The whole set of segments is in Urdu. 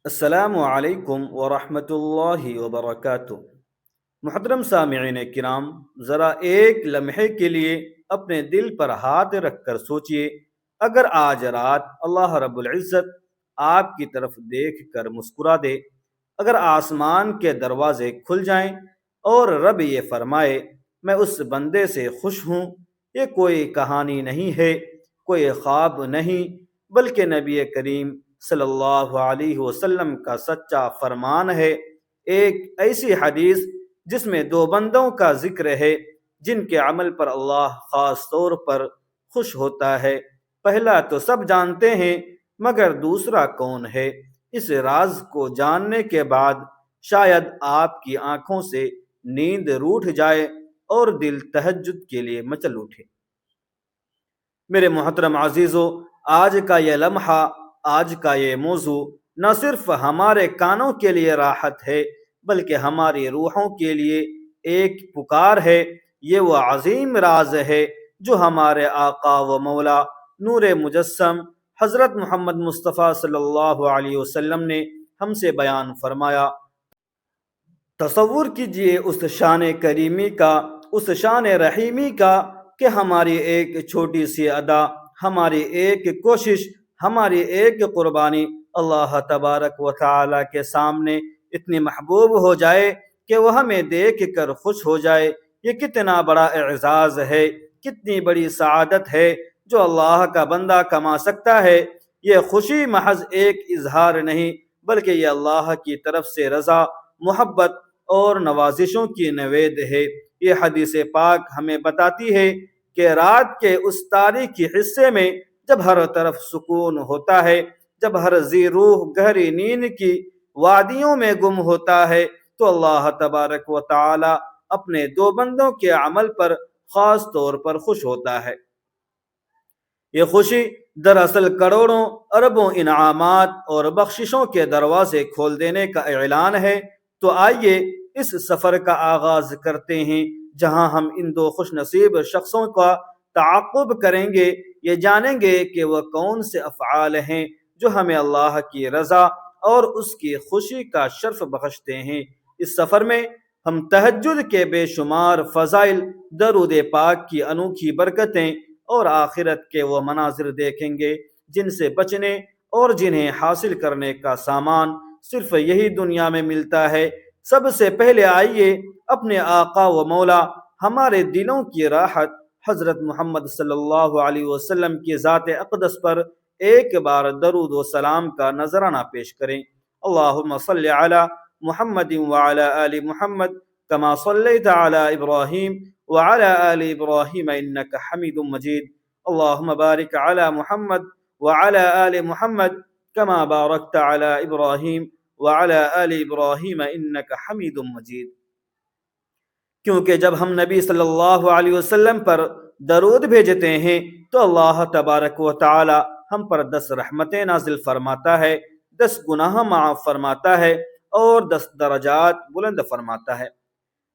السلام علیکم ورحمۃ اللہ وبرکاتہ۔ محترم سامعین کرام، ذرا ایک لمحے کے لیے اپنے دل پر ہاتھ رکھ کر سوچئے، اگر آج رات اللہ رب العزت آپ کی طرف دیکھ کر مسکرا دے، اگر آسمان کے دروازے کھل جائیں اور رب یہ فرمائے میں اس بندے سے خوش ہوں، یہ کوئی کہانی نہیں ہے، کوئی خواب نہیں، بلکہ نبی کریم صلی اللہ علیہ وسلم کا سچا فرمان ہے۔ ایک ایسی حدیث جس میں دو بندوں کا ذکر ہے جن کے عمل پر اللہ خاص طور پر خوش ہوتا ہے۔ پہلا تو سب جانتے ہیں، مگر دوسرا کون ہے؟ اس راز کو جاننے کے بعد شاید آپ کی آنکھوں سے نیند روٹھ جائے اور دل تہجد کے لیے مچل اٹھے۔ میرے محترم عزیزو، آج کا یہ لمحہ، آج کا یہ موضوع نہ صرف ہمارے کانوں کے لیے راحت ہے، بلکہ ہماری روحوں کے لیے ایک پکار ہے۔ یہ وہ عظیم راز ہے جو ہمارے آقا و مولا نور مجسم حضرت محمد مصطفیٰ صلی اللہ علیہ وسلم نے ہم سے بیان فرمایا۔ تصور کیجئے اس شان کریمی کا، اس شان رحیمی کا، کہ ہماری ایک چھوٹی سی ادا، ہماری ایک کوشش، ہماری ایک قربانی اللہ تبارک و تعالی کے سامنے اتنی محبوب ہو جائے کہ وہ ہمیں دیکھ کر خوش ہو جائے۔ یہ کتنا بڑا اعزاز ہے، کتنی بڑی سعادت ہے جو اللہ کا بندہ کما سکتا ہے۔ یہ خوشی محض ایک اظہار نہیں، بلکہ یہ اللہ کی طرف سے رضا، محبت اور نوازشوں کی نوید ہے۔ یہ حدیث پاک ہمیں بتاتی ہے کہ رات کے اس تاریکی حصے میں جب ہر طرف سکون ہوتا ہے، جب ہر ذی روح گہری نیند کی وادیوں میں گم ہوتا ہے، تو اللہ تبارک و تعالی اپنے دو بندوں کے عمل پر خاص طور پر خوش ہوتا ہے۔ یہ خوشی دراصل کروڑوں اربوں انعامات اور بخششوں کے دروازے کھول دینے کا اعلان ہے۔ تو آئیے اس سفر کا آغاز کرتے ہیں، جہاں ہم ان دو خوش نصیب شخصوں کا تعاقب کریں گے، یہ جانیں گے کہ وہ کون سے افعال ہیں جو ہمیں اللہ کی رضا اور اس کی خوشی کا شرف بخشتے ہیں۔ اس سفر میں ہم تہجد کے بے شمار فضائل، درود پاک کی انوکھی برکتیں اور آخرت کے وہ مناظر دیکھیں گے جن سے بچنے اور جنہیں حاصل کرنے کا سامان صرف یہی دنیا میں ملتا ہے۔ سب سے پہلے آئیے اپنے آقا و مولا، ہمارے دلوں کی راحت حضرت محمد صلی اللہ علیہ وسلم کی ذات اقدس پر ایک بار درود و سلام کا نذرانہ پیش کریں۔ اللہم صلی علی محمد وعلی آل محمد کما صلیت علی ابراہیم وعلی آل ابراہیم انک حمید مجید۔ اللہم بارک علی محمد وعلی آل محمد کما بارکت علی ابراہیم وعلی آل ابراہیم انک حمید مجید۔ کیونکہ جب ہم نبی صلی اللہ علیہ وسلم پر درود بھیجتے ہیں تو اللہ تبارک و تعالی ہم پر 10 رحمتیں نازل فرماتا ہے، 10 گناہ معاف فرماتا ہے اور 10 درجات بلند فرماتا ہے۔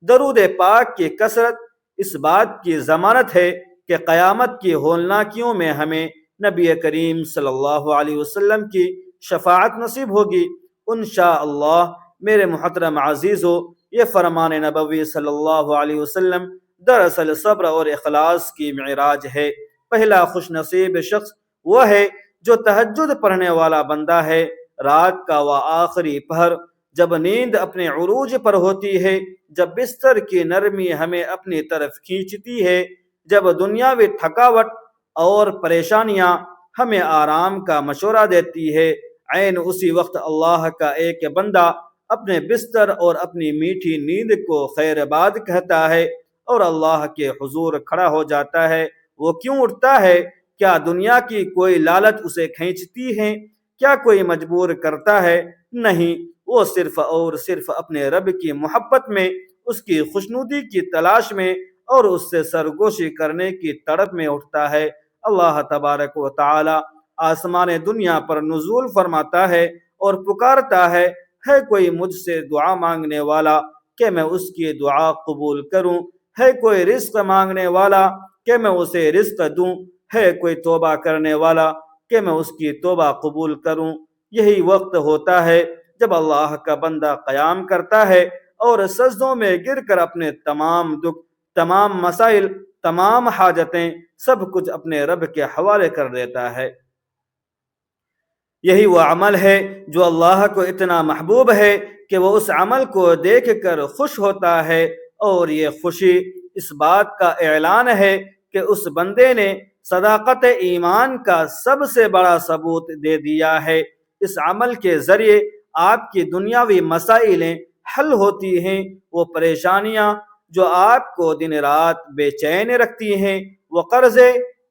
درود پاک کی کثرت اس بات کی ضمانت ہے کہ قیامت کی ہولناکیوں میں ہمیں نبی کریم صلی اللہ علیہ وسلم کی شفاعت نصیب ہوگی انشاءاللہ۔ میرے محترم عزیزو، یہ فرمان نبوی صلی اللہ علیہ وسلم دراصل صبر اور اخلاص کی معراج ہے۔ پہلا خوش نصیب شخص وہ ہے جو تہجد پڑھنے والا بندہ ہے۔ رات کا وہ آخری پہر جب نیند اپنے عروج پر ہوتی ہے، جب بستر کی نرمی ہمیں اپنی طرف کھینچتی ہے، جب دنیاوی تھکاوٹ اور پریشانیاں ہمیں آرام کا مشورہ دیتی ہے، عین اسی وقت اللہ کا ایک بندہ اپنے بستر اور اپنی میٹھی نیند کو خیر آباد کہتا ہے اور اللہ کے حضور کھڑا ہو جاتا ہے۔ وہ کیوں اٹھتا ہے؟ کیا دنیا کی کوئی لالچ اسے کھینچتی ہے؟ کیا کوئی مجبور کرتا ہے؟ نہیں، وہ صرف اور صرف اپنے رب کی محبت میں، اس کی خوشنودی کی تلاش میں اور اس سے سرگوشی کرنے کی تڑپ میں اٹھتا ہے۔ اللہ تبارک و تعالی آسمان دنیا پر نزول فرماتا ہے اور پکارتا ہے کوئی مجھ سے دعا مانگنے والا کہ میں اس کی دعا قبول کروں، ہے کوئی رزق مانگنے والا کہ میں اسے رزق دوں، ہے کوئی توبہ کرنے والا کہ میں اس کی توبہ قبول کروں۔ یہی وقت ہوتا ہے جب اللہ کا بندہ قیام کرتا ہے اور سجدوں میں گر کر اپنے تمام دکھ، تمام مسائل، تمام حاجتیں، سب کچھ اپنے رب کے حوالے کر دیتا ہے۔ یہی وہ عمل ہے جو اللہ کو اتنا محبوب ہے کہ وہ اس عمل کو دیکھ کر خوش ہوتا ہے، اور یہ خوشی اس بات کا اعلان ہے کہ اس بندے نے صداقت ایمان کا سب سے بڑا ثبوت دے دیا ہے۔ اس عمل کے ذریعے آپ کی دنیاوی مسائلیں حل ہوتی ہیں، وہ پریشانیاں جو آپ کو دن رات بے چین رکھتی ہیں، وہ قرضے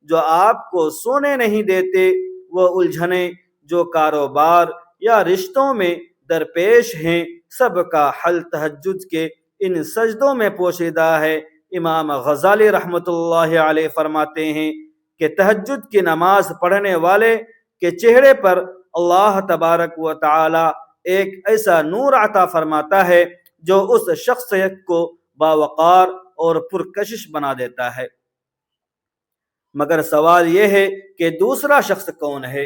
جو آپ کو سونے نہیں دیتے، وہ الجھنیں جو کاروبار یا رشتوں میں درپیش ہیں، سب کا حل تہجد کے ان سجدوں میں پوشیدہ ہے۔ امام غزالی رحمۃ اللہ علیہ فرماتے ہیں کہ تہجد کی نماز پڑھنے والے کے چہرے پر اللہ تبارک و تعالی ایک ایسا نور عطا فرماتا ہے جو اس شخصیت کو باوقار اور پرکشش بنا دیتا ہے۔ مگر سوال یہ ہے کہ دوسرا شخص کون ہے؟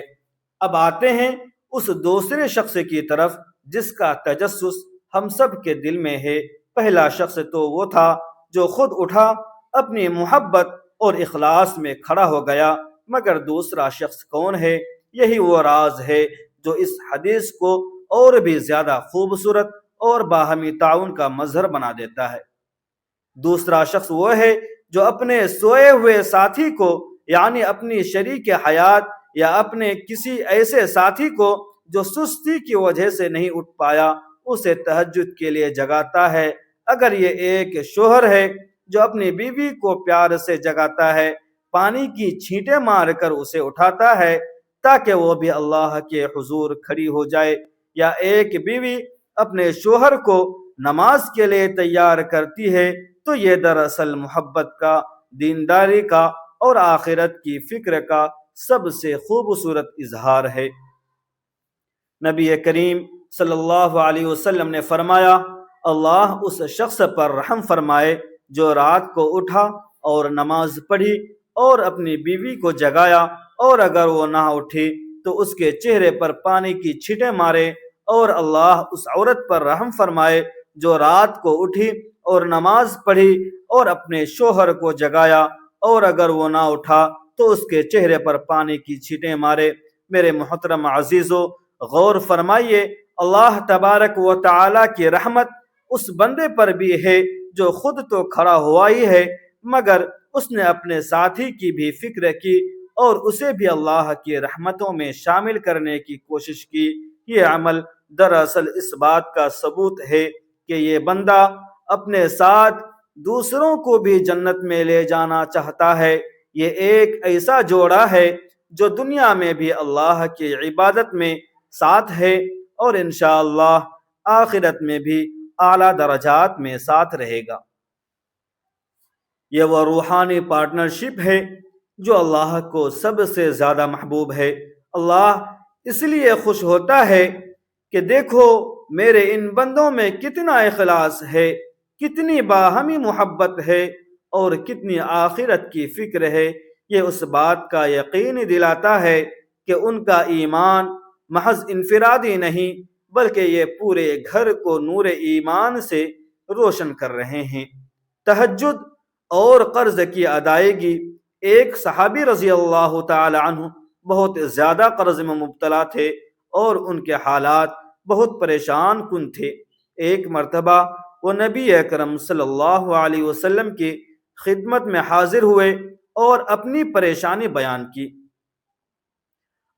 اب آتے ہیں اس دوسرے شخص کی طرف جس کا تجسس ہم سب کے دل میں ہے۔ پہلا شخص تو وہ تھا جو خود اٹھا، اپنی محبت اور اخلاص میں کھڑا ہو گیا، مگر دوسرا شخص کون ہے؟ یہی وہ راز ہے جو اس حدیث کو اور بھی زیادہ خوبصورت اور باہمی تعاون کا مظہر بنا دیتا ہے۔ دوسرا شخص وہ ہے جو اپنے سوئے ہوئے ساتھی کو، یعنی اپنی شریک حیات یا اپنے کسی ایسے ساتھی کو جو سستی کی وجہ سے نہیں اٹھ پایا، اسے تہجد کے لیے جگاتا ہے۔ اگر یہ ایک شوہر ہے جو اپنی بیوی کو پیار سے جگاتا ہے، پانی کی چھینٹیں مار کر اسے اٹھاتا ہے تاکہ وہ بھی اللہ کے حضور کھڑی ہو جائے، یا ایک بیوی اپنے شوہر کو نماز کے لیے تیار کرتی ہے، تو یہ دراصل محبت کا، دینداری کا اور آخرت کی فکر کا سب سے خوبصورت اظہار ہے۔ نبی کریم صلی اللہ علیہ وسلم نے فرمایا، اللہ اس شخص پر رحم فرمائے جو رات کو اٹھا اور نماز پڑھی اور اپنی بیوی کو جگایا، اور اگر وہ نہ اٹھی تو اس کے چہرے پر پانی کی چھینٹیں مارے، اور اللہ اس عورت پر رحم فرمائے جو رات کو اٹھی اور نماز پڑھی اور اپنے شوہر کو جگایا، اور اگر وہ نہ اٹھا تو اس کے چہرے پر پانی کی چھینٹیں مارے۔ میرے محترم عزیزو، غور فرمائیے، اللہ تبارک و تعالی کی رحمت اس بندے پر بھی ہے جو خود تو کھڑا ہوا ہی ہے، مگر اس نے اپنے ساتھی کی بھی فکر کی اور اسے بھی اللہ کی رحمتوں میں شامل کرنے کی کوشش کی۔ یہ عمل دراصل اس بات کا ثبوت ہے کہ یہ بندہ اپنے ساتھ دوسروں کو بھی جنت میں لے جانا چاہتا ہے۔ یہ ایک ایسا جوڑا ہے جو دنیا میں بھی اللہ کی عبادت میں ساتھ ہے، اور انشاءاللہ آخرت میں بھی اعلیٰ درجات میں ساتھ رہے گا۔ یہ وہ روحانی پارٹنرشپ ہے جو اللہ کو سب سے زیادہ محبوب ہے۔ اللہ اس لیے خوش ہوتا ہے کہ دیکھو میرے ان بندوں میں کتنا اخلاص ہے، کتنی باہمی محبت ہے اور کتنی آخرت کی فکر ہے۔ یہ اس بات کا یقین دلاتا ہے کہ ان کا ایمان محض انفرادی نہیں، بلکہ یہ پورے گھر کو نور ایمان سے روشن کر رہے ہیں۔ تہجد اور قرض کی ادائیگی۔ ایک صحابی رضی اللہ تعالی عنہ بہت زیادہ قرض میں مبتلا تھے اور ان کے حالات بہت پریشان کن تھے۔ ایک مرتبہ وہ نبی اکرم صلی اللہ علیہ وسلم کی خدمت میں حاضر ہوئے اور اپنی پریشانی بیان کی۔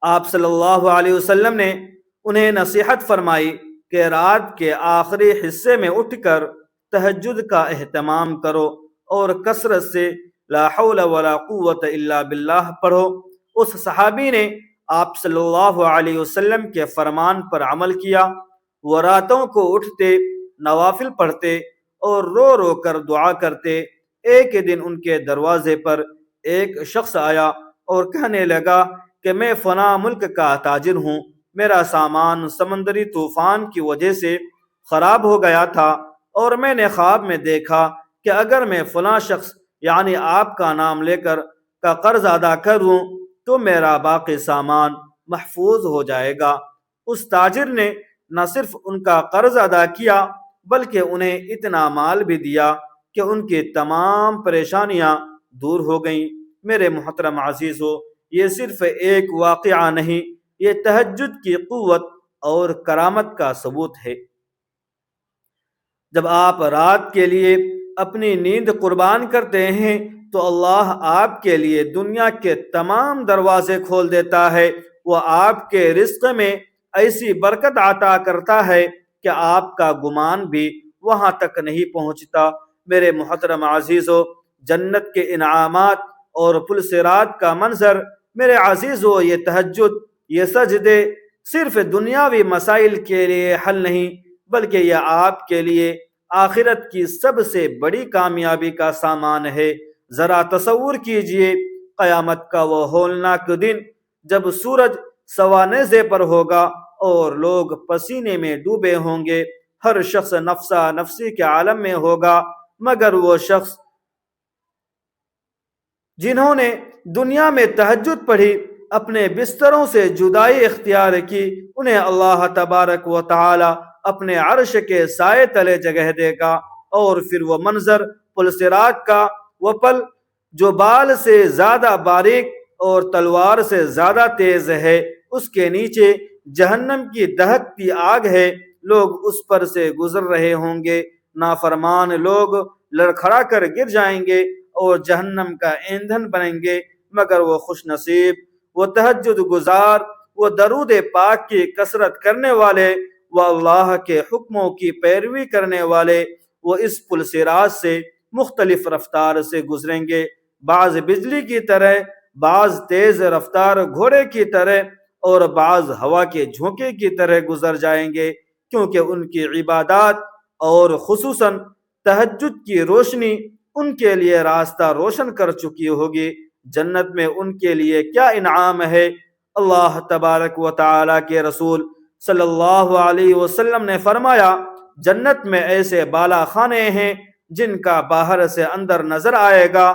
آپ صلی اللہ علیہ وسلم نے انہیں نصیحت فرمائی کہ رات کے آخری حصے میں اٹھ کر تہجد کا اہتمام کرو اور کثرت سے لا حول ولا قوت الا باللہ پڑھو۔ اس صحابی نے آپ صلی اللہ علیہ وسلم کے فرمان پر عمل کیا۔ وہ راتوں کو اٹھتے، نوافل پڑھتے اور رو رو کر دعا کرتے۔ ایک دن ان کے دروازے پر ایک شخص آیا اور کہنے لگا کہ میں فلاں ملک کا تاجر ہوں، میرا سامان سمندری طوفان کی وجہ سے خراب ہو گیا تھا، اور میں نے خواب میں دیکھا کہ اگر میں فلاں شخص یعنی آپ کا نام لے کر کا قرض ادا کروں تو میرا باقی سامان محفوظ ہو جائے گا۔ اس تاجر نے نہ صرف ان کا قرض ادا کیا بلکہ انہیں اتنا مال بھی دیا کہ ان کی تمام پریشانیاں دور ہو گئیں۔ میرے محترم عزیزو، یہ صرف ایک واقعہ نہیں، یہ تہجد کی قوت اور کرامت کا ثبوت ہے۔ جب آپ رات کے لیے اپنی نیند قربان کرتے ہیں تو اللہ آپ کے لیے دنیا کے تمام دروازے کھول دیتا ہے۔ وہ آپ کے رزق میں ایسی برکت عطا کرتا ہے کہ آپ کا گمان بھی وہاں تک نہیں پہنچتا۔ میرے محترم عزیزو، جنت کے انعامات اور پل صراط کا منظر، میرے عزیزو، یہ تہجد، یہ سجدے صرف دنیاوی مسائل کے لیے حل نہیں بلکہ یہ آپ کے لیے آخرت کی سب سے بڑی کامیابی کا سامان ہے۔ ذرا تصور کیجئے قیامت کا وہ ہولناک دن جب سورج سوا نیزے پر ہوگا اور لوگ پسینے میں ڈوبے ہوں گے، ہر شخص نفسا نفسی کے عالم میں ہوگا، مگر وہ شخص جنہوں نے دنیا میں تہجد پڑھی، اپنے بستروں سے جدائی اختیار کی، انہیں اللہ تبارک و تعالی اپنے عرش کے سائے تلے جگہ دے گا، اور پھر وہ منظر پل صراط کا، وہ پل جو بال سے زیادہ باریک اور تلوار سے زیادہ تیز ہے، اس کے نیچے جہنم کی دہکتی آگ ہے، لوگ اس پر سے گزر رہے ہوں گے، نافرمان لوگ لڑکھڑا کر گر جائیں گے اور جہنم کا ایندھن بنیں گے، مگر وہ خوش نصیب، وہ تہجد گزار، وہ درود پاک کی کثرت کرنے والے، وہ اللہ کے حکموں کی پیروی کرنے والے، وہ اس پل صراط سے مختلف رفتار سے گزریں گے، بعض بجلی کی طرح، بعض تیز رفتار گھوڑے کی طرح اور بعض ہوا کے جھونکے کی طرح گزر جائیں گے، کیونکہ ان کی عبادات اور خصوصاً تہجد کی روشنی ان کے لیے راستہ روشن کر چکی ہوگی۔ جنت میں ان کے لیے کیا انعام ہے! اللہ تبارک و تعالی کے رسول صلی اللہ علیہ وسلم نے فرمایا، جنت میں ایسے بالا خانے ہیں جن کا باہر سے اندر نظر آئے گا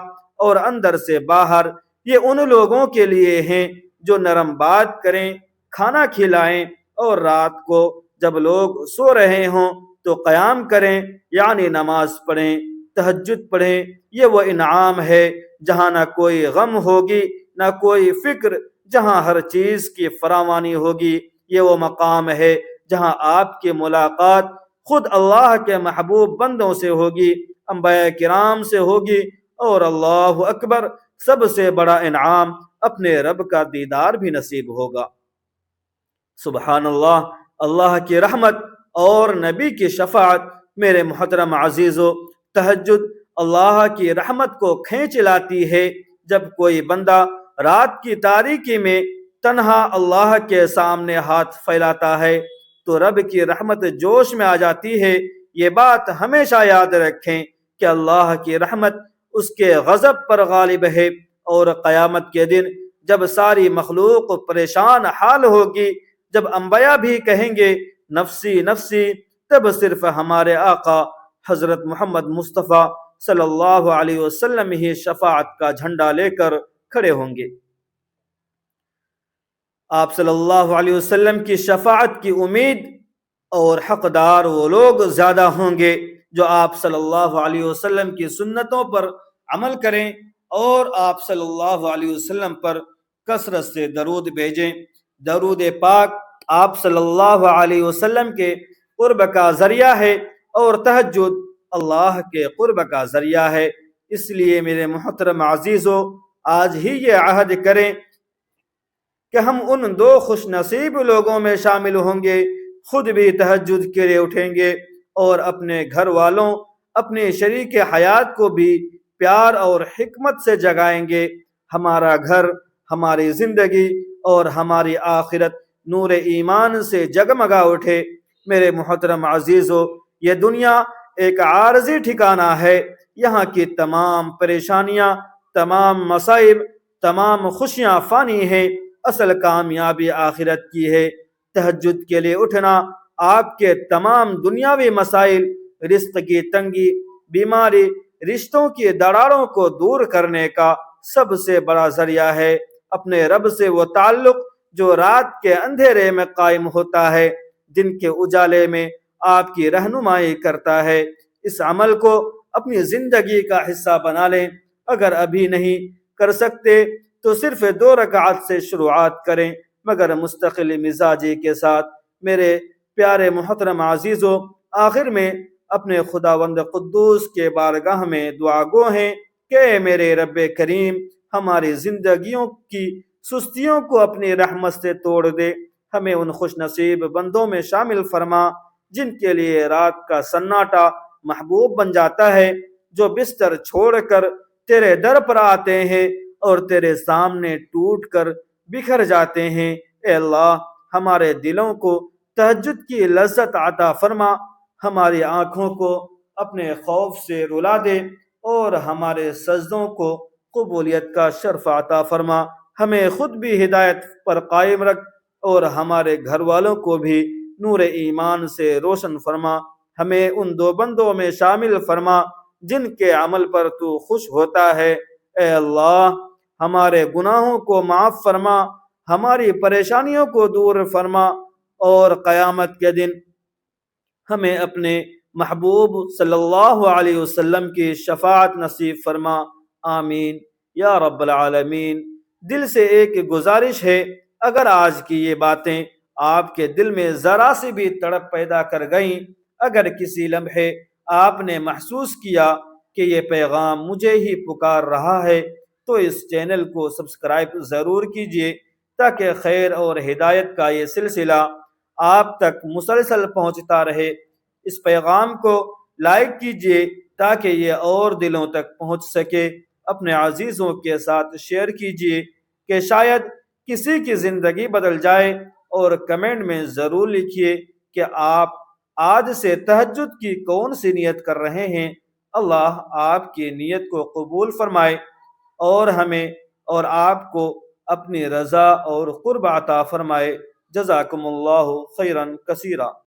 اور اندر سے باہر۔ یہ ان لوگوں کے لیے ہیں جو نرم بات کریں، کھانا کھلائیں اور رات کو جب لوگ سو رہے ہوں تو قیام کریں، یعنی نماز پڑھیں، تہجد پڑھیں۔ یہ وہ انعام ہے جہاں نہ کوئی غم ہوگی نہ کوئی فکر، جہاں ہر چیز کی فراوانی ہوگی۔ یہ وہ مقام ہے جہاں آپ کی ملاقات خود اللہ کے محبوب بندوں سے ہوگی، انبیاء کرام سے ہوگی، اور اللہ اکبر، سب سے بڑا انعام اپنے رب کا دیدار بھی نصیب ہوگا۔ سبحان اللہ، اللہ کی رحمت اور نبی کی شفاعت۔ میرے محترم عزیزو، تہجد اللہ کی رحمت کو کھینچ لاتی ہے۔ جب کوئی بندہ رات کی تاریکی میں تنہا اللہ کے سامنے ہاتھ پھیلاتا ہے تو رب کی رحمت جوش میں آ جاتی ہے۔ یہ بات ہمیشہ یاد رکھیں کہ اللہ کی رحمت اس کے غضب پر غالب ہے، اور قیامت کے دن جب ساری مخلوق پریشان حال ہوگی، جب انبیاء بھی کہیں گے نفسی نفسی، تب صرف ہمارے آقا حضرت محمد مصطفیٰ صلی اللہ علیہ وسلم ہی شفاعت کا جھنڈا لے کر کھڑے ہوں گے۔ آپ صلی اللہ علیہ وسلم کی شفاعت کی امید اور حقدار وہ لوگ زیادہ ہوں گے جو آپ صلی اللہ علیہ وسلم کی سنتوں پر عمل کریں اور آپ صلی اللہ علیہ وسلم پر کثرت سے درود بھیجیں۔ درود پاک آپ صلی اللہ علیہ وسلم کے قرب کا ذریعہ ہے اور تہجد اللہ کے قرب کا ذریعہ ہے۔ اس لیے میرے محترم عزیزو، آج ہی یہ عہد کریں کہ ہم ان دو خوش نصیب لوگوں میں شامل ہوں گے، خود بھی تہجد کے لیے اٹھیں گے اور اپنے گھر والوں، اپنے شریک حیات کو بھی پیار اور حکمت سے جگائیں گے۔ ہمارا گھر، ہماری زندگی اور ہماری آخرت نور ایمان سے جگمگا اٹھے۔ میرے محترم عزیزو، یہ دنیا ایک عارضی ٹھکانہ ہے، یہاں کی تمام پریشانیاں، تمام مصائب، تمام خوشیاں فانی ہیں، اصل کامیابی آخرت کی ہے۔ تہجد کے لیے اٹھنا آپ کے تمام دنیاوی مسائل، رزق کی تنگی، بیماری، رشتوں کی دراڑوں کو دور کرنے کا سب سے بڑا ذریعہ ہے۔ اپنے رب سے وہ تعلق جو رات کے اندھیرے میں قائم ہوتا ہے، دن کے اجالے میں آپ کی رہنمائی کرتا ہے۔ اس عمل کو اپنی زندگی کا حصہ بنا لیں۔ اگر ابھی نہیں کر سکتے تو صرف 2 رکعت سے شروعات کریں، مگر مستقل مزاجی کے ساتھ۔ میرے پیارے محترم عزیزو، آخر میں اپنے خداوند قدوس کے بارگاہ میں دعا گو ہیں کہ اے میرے رب کریم، ہماری زندگیوں کی سستیوں کو اپنی رحمت سے توڑ دے، ہمیں ان خوش نصیب بندوں میں شامل فرما جن کے لیے رات کا سناٹا محبوب بن جاتا ہے، جو بستر چھوڑ کر تیرے در پر آتے ہیں اور تیرے سامنے ٹوٹ کر بکھر جاتے ہیں۔ اے اللہ، ہمارے دلوں کو تہجد کی لذت عطا فرما، ہماری آنکھوں کو اپنے خوف سے رلا دے اور ہمارے سجدوں کو قبولیت کا شرف عطا فرما۔ ہمیں خود بھی ہدایت پر قائم رکھ اور ہمارے گھر والوں کو بھی نور ایمان سے روشن فرما۔ ہمیں ان 2 بندوں میں شامل فرما جن کے عمل پر تو خوش ہوتا ہے۔ اے اللہ، ہمارے گناہوں کو معاف فرما، ہماری پریشانیوں کو دور فرما اور قیامت کے دن ہمیں اپنے محبوب صلی اللہ علیہ وسلم کی شفاعت نصیب فرما۔ آمین یا رب العالمین۔ دل سے ایک گزارش ہے، اگر آج کی یہ باتیں آپ کے دل میں ذرا سی بھی تڑپ پیدا کر گئیں، اگر کسی لمحے آپ نے محسوس کیا کہ یہ پیغام مجھے ہی پکار رہا ہے، تو اس چینل کو سبسکرائب ضرور کیجیے تاکہ خیر اور ہدایت کا یہ سلسلہ آپ تک مسلسل پہنچتا رہے۔ اس پیغام کو لائک کیجیے تاکہ یہ اور دلوں تک پہنچ سکے۔ اپنے عزیزوں کے ساتھ شیئر کیجیے کہ شاید کسی کی زندگی بدل جائے، اور کمنٹ میں ضرور لکھیے کہ آپ آج سے تہجد کی کون سی نیت کر رہے ہیں۔ اللہ آپ کی نیت کو قبول فرمائے اور ہمیں اور آپ کو اپنی رضا اور قرب عطا فرمائے۔ جزاکم اللہ خیرا کثیرا۔